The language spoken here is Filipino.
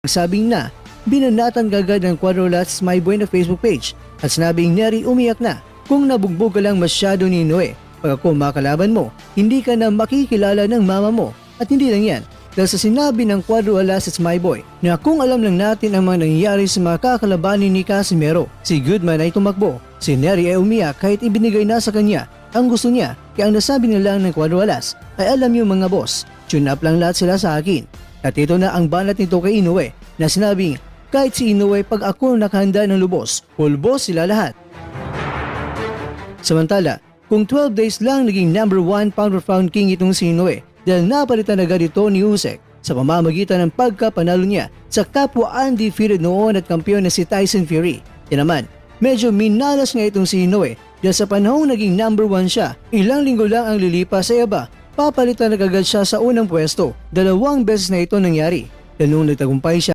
Sabing na binanatan kagad ng Quadrilates Smiboy na Facebook page at sinabing Neri umiyak na kung nabugbog ka lang masyado ni Inoue. Pag ako makalaban mo, hindi ka na makikilala ng mama mo. At hindi lang yan, dahil sa sinabi ng Quadrilates Smiboy na kung alam lang natin ang mga nangyayari sa mga kakalabanin ni Casimero, si Goodman ay tumakbo. Si Neri ay umiyak kahit ibinigay na sa kanya ang gusto niya, kaya ang nasabi nila ng Quadrilates ay alam yung mga boss, tune up lang lahat sila sa akin. At ito na ang banat nito kay Inoue na sinabing kahit si Inoue pag ako nakahanda ng lubos, full boss sila lahat. Samantala, kung 12 days lang naging number 1 pound-for-pound king itong si Inoue dahil napalitan agad ito ni Usyk sa pamamagitan ng pagkapanalo niya sa kapwa undefeated noon at kampiyon na si Tyson Fury. Yan naman, medyo minalas nga itong si Inoue dahil sa panahong naging number 1 siya, ilang linggo lang ang lilipas sa iba, papalitan agad siya sa unang pwesto. 2 beses na ito nangyari. Dahil nung nagtagumpay siya